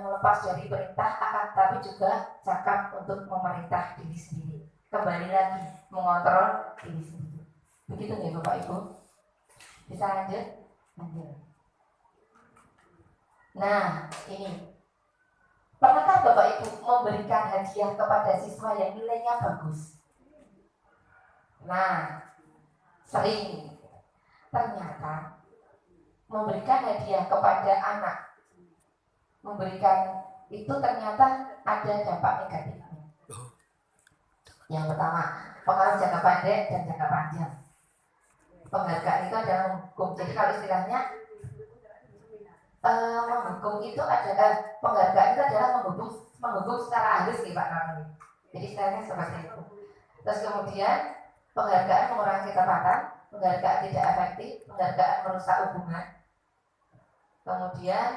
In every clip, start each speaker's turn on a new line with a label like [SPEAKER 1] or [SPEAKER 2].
[SPEAKER 1] melepas dari perintah, akan tapi juga cakap untuk memerintah diri sendiri. Kembali lagi mengontrol diri sendiri. Begitu ya Bapak Ibu? Bisa lanjut? Lanjut. Nah, ini. Pernahkah Bapak Ibu memberikan hadiah kepada siswa yang nilainya bagus? Nah, sering. Ternyata memberikan hadiah kepada anak, memberikan itu ternyata ada dampak negatifnya. Yang pertama, pengaruh jangka pendek dan jangka panjang. Penghargaan itu adalah menghukum. Jadi kalau istilahnya menghukum itu adalah penghargaan itu adalah menghukum secara halus nih Pak Ramli. Jadi istilahnya seperti itu. Terus kemudian penghargaan mengurangi ketepatan, penghargaan tidak efektif, penghargaan merusak hubungan. Kemudian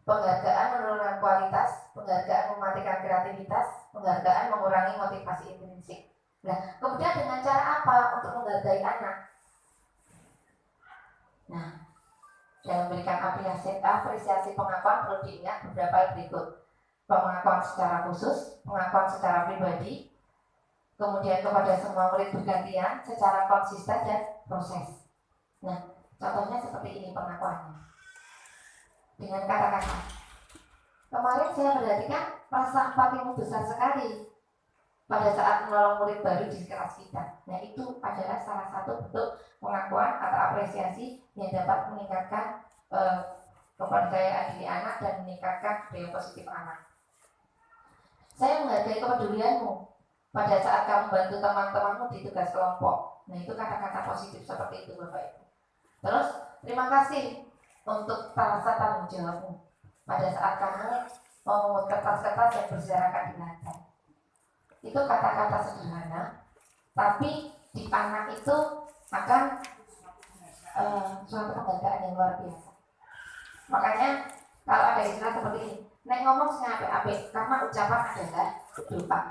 [SPEAKER 1] penghargaan menurunkan kualitas, penghargaan mematikan kreativitas, penghargaan mengurangi motivasi intrinsik. Nah, kemudian dengan cara apa untuk menghargai anak? Nah, dan memberikan apresiasi pengakuan perlu diingat beberapa berikut. Pengakuan secara khusus, pengakuan secara pribadi, kemudian kepada semua murid bergantian secara konsisten dan proses. Nah, contohnya seperti ini pengakuannya. Dengan kata-kata. Kemarin saya perhatikan rasa empatimu besar sekali pada saat menolong murid baru di kelas kita. Nah, itu adalah salah satu bentuk pengakuan atau apresiasi yang dapat meningkatkan kepercayaan diri anak dan meningkatkan budaya positif anak. Saya menghargai kepedulianmu pada saat kamu bantu teman-temanmu di tugas kelompok. Nah, itu kata-kata positif seperti itu Bapak Ibu. Terus, terima kasih untuk rasa tanggung jawabmu pada saat kamu memungut kertas-kertas yang berserakan di lantai. Itu kata-kata sederhana, tapi di anak itu akan suatu penghargaan yang luar biasa. Makanya kalau ada istilah seperti ini, nek ngomong sing apik-apik, karena ucapan adalah doa.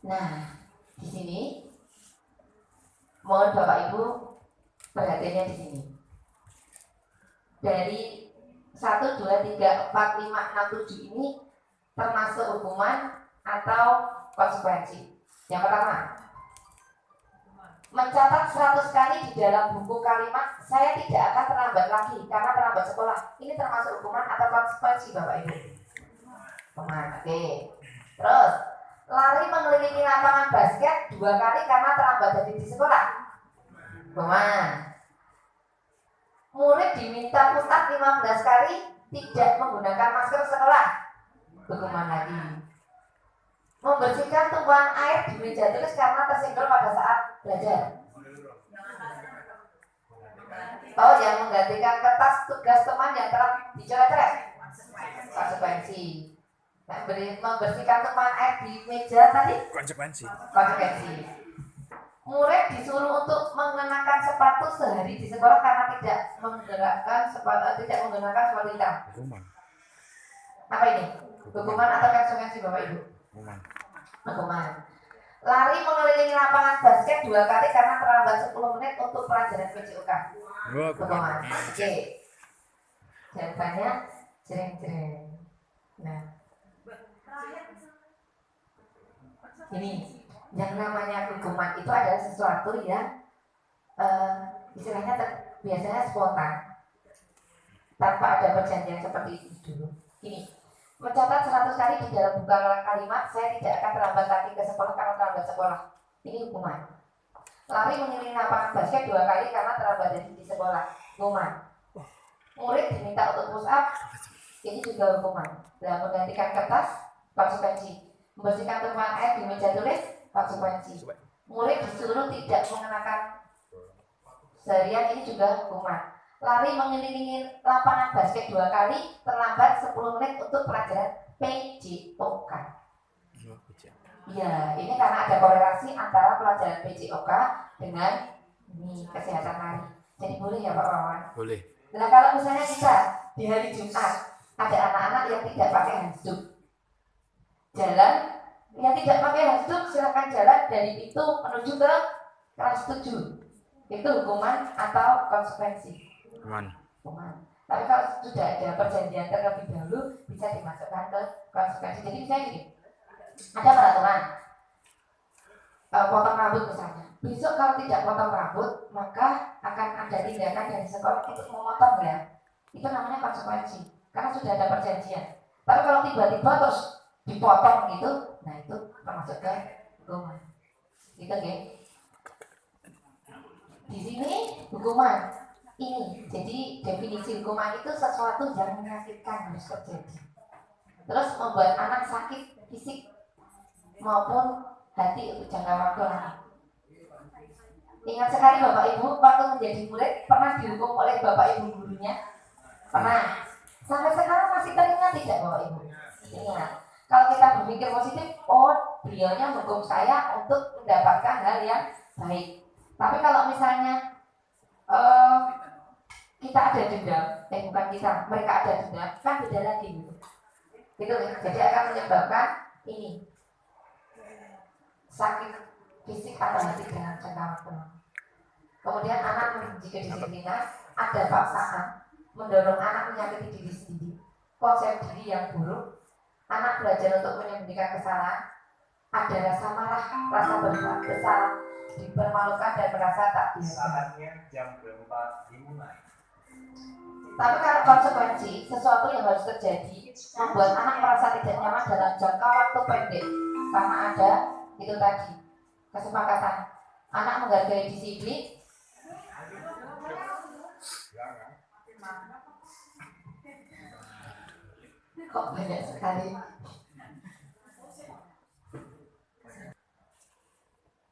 [SPEAKER 1] Nah, di sini mohon Bapak Ibu perhatiannya di sini. Dari 1, 2, 3, 4, 5, 6, 7 ini termasuk hukuman atau konsekuensi. Yang pertama, mencatat 100 kali di dalam buku kalimat saya tidak akan terlambat lagi karena terlambat sekolah. Ini termasuk hukuman atau konsekuensi Bapak Ibu? Hukuman. Oke. Terus, lari mengelilingi lapangan basket 2 kali karena terlambat jadi di sekolah. Hukuman. Murid diminta push up 15 kali tidak menggunakan masker sekolah. Hukuman lagi. Membersihkan tumpuan air di meja tulis karena tersenggol pada saat belajar. Oh, yang menggantikan kertas tugas teman yang telah dicoret-coret. Konsekuensi. Nah, membersihkan tumpuan air di meja tadi. Konsekuensi. Murid disuruh untuk mengenakan sepatu sehari di sekolah karena tidak menggunakan sepatu hitam. Apa ini? Hukuman atau konsekuensi Bapak Ibu? Hukuman. Lari mengelilingi lapangan basket 2 kali karena terlambat 10 menit untuk pelajaran PJOK. Hukuman. Oke. Jawabannya jreng-jreng. Nah, ini yang namanya hukuman itu adalah sesuatu yang istilahnya biasanya spontan, tanpa ada perjanjian seperti itu dulu. Ini mencatat 100 kali di dalam buku kalimat saya tidak akan terlambat lagi ke sekolah karena terlambat sekolah. Ini hukuman. Lari mengelilingi lapangan basket 2 kali karena terlambat di sekolah. Hukuman. Murid diminta untuk push up. Ini juga hukuman. Dan menggantikan kertas, konsekuensi. Membersihkan tumpuan air di meja tulis, konsekuensi. Murid disuruh tidak mengenakan seharian, ini juga hukuman. Lari mengelilingi lapangan basket 2 kali, terlambat 10 menit untuk pelajaran PJOK. Ya, ini karena ada korelasi antara pelajaran PJOK dengan ini kesehatan lari. Jadi boleh ya Pak Wawan? Boleh. Nah, kalau misalnya kita di hari Jumat ada anak-anak yang tidak pakai handuk, jalan yang tidak pakai handuk silakan jalan dari itu menuju ke kelas 7. Itu hukuman atau konsekuensi? hukuman. Tapi kalau sudah ada perjanjian terlebih dahulu bisa dimasukkan ke konsekuensi. Jadi misalnya gini, ada peraturan potong rambut misalnya. Besok kalau tidak potong rambut maka akan ada tindakan dari sekolah untuk memotong ya. Itu namanya konsekuensi karena sudah ada perjanjian. Tapi kalau tiba-tiba terus dipotong gitu, nah itu termasuk ke hukuman. Gitu ya. Di sini hukuman ini, jadi definisi hukuman itu sesuatu yang menyakitkan harus terjadi. Terus membuat anak sakit fisik maupun hati untuk jangka waktu lama. Ingat sekali Bapak Ibu waktu menjadi murid pernah dihukum oleh Bapak Ibu gurunya? Pernah. Sampai sekarang masih teringat tidak Bapak Ibu? Ingat. Kalau kita berpikir positif, oh beliaunya menghukum saya untuk mendapatkan hal yang baik. Tapi kalau misalnya kita ada dendam, bukan kita, mereka ada dendam, kan beda lagi gitu. Gitu ya. Jadi akan menyebabkan ini sakit fisik atau hati dengan jangka waktu. Kemudian anak jika disiplinan, ada paksaan, mendorong anak menyakiti diri sendiri, konsep diri yang buruk, anak belajar untuk menyembunyikan kesalahan, ada rasa marah, rasa bersalah, dipermalukan dan merasa tak biasa.
[SPEAKER 2] Saatnya jam berapa dimulai.
[SPEAKER 1] Tapi kalau konsekuensi, sesuatu yang harus terjadi membuat anak merasa tidak nyaman dalam jangka waktu pendek karena ada itu tadi kesepakatan anak menghargai disiplin. Kok banyak sekali.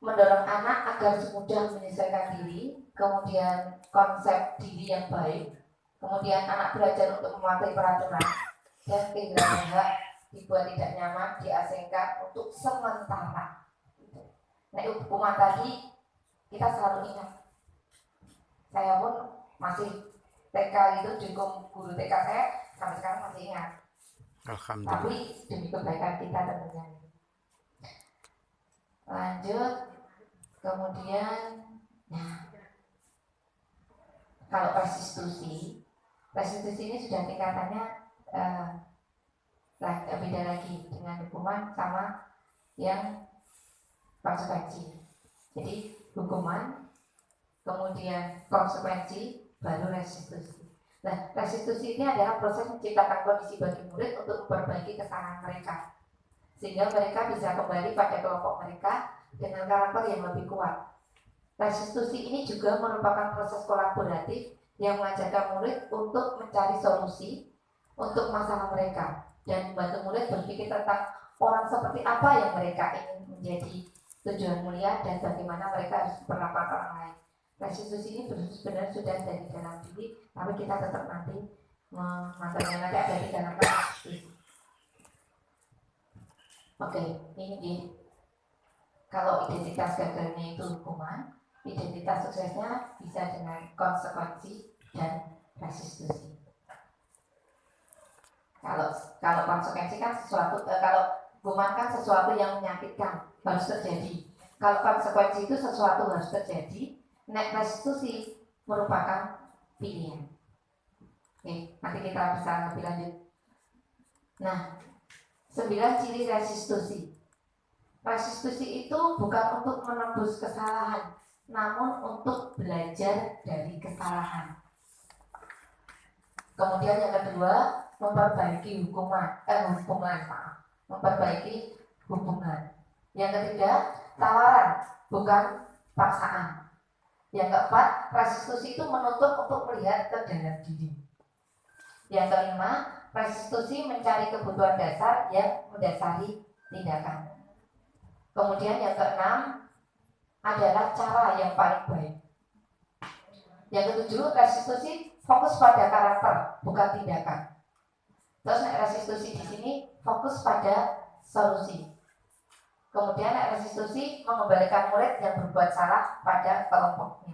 [SPEAKER 1] Mendorong anak agar semudah menyesuaikan diri, kemudian konsep diri yang baik, kemudian anak belajar untuk mematuhi peraturan dan kehilangan hak, dibuat tidak nyaman, diasingkan untuk sementara. Nah hukuman tadi kita selalu ingat. Saya pun masih TK itu dihukum guru TK saya sampai sekarang masih ingat. Tapi demi kebaikan kita tentunya. Lanjut, kemudian, nah, kalau restitusi ini sudah tingkatannya beda lagi dengan hukuman sama yang konsekuensi. Jadi hukuman, kemudian konsekuensi, baru restitusi. Nah, restitusi ini adalah proses menciptakan kondisi bagi murid untuk memperbaiki kesalahan mereka, sehingga mereka bisa kembali pada kelompok mereka dengan karakter yang lebih kuat. Restitusi ini juga merupakan proses kolaboratif yang mengajarkan murid untuk mencari solusi untuk masalah mereka dan membantu murid berpikir tentang orang seperti apa yang mereka ingin menjadi tujuan mulia dan bagaimana mereka harus berlaku orang lain. Restitusi ini benar-benar sudah ada di dalam diri, tapi kita tetap nanti memantaunya nanti ada di dalam restitusi. Oke, ini dia. Kalau identitas gagalnya itu hukuman, identitas suksesnya bisa dengan konsekuensi dan restitusi. Kalau konsekuensi kan sesuatu, kalau hukuman kan sesuatu yang menyakitkan harus terjadi. Kalau konsekuensi itu sesuatu harus terjadi. Restitusi merupakan pilihan. Oke, nanti kita bisa lebih lanjut. Nah, 9 ciri restitusi. Restitusi itu bukan untuk menebus kesalahan, namun untuk belajar dari kesalahan. Kemudian yang kedua, memperbaiki memperbaiki hubungan. Yang ketiga, tawaran, bukan paksaan. Yang keempat, restitusi itu menuntut untuk melihat ke dalam diri. Yang kelima, restitusi mencari kebutuhan dasar yang mendasari tindakan. Kemudian yang keenam adalah cara yang paling baik. Yang ketujuh, restitusi fokus pada karakter, bukan tindakan. Terus restitusi di sini fokus pada solusi. Kemudian restitusi mengembalikan murid yang berbuat salah pada kelompoknya.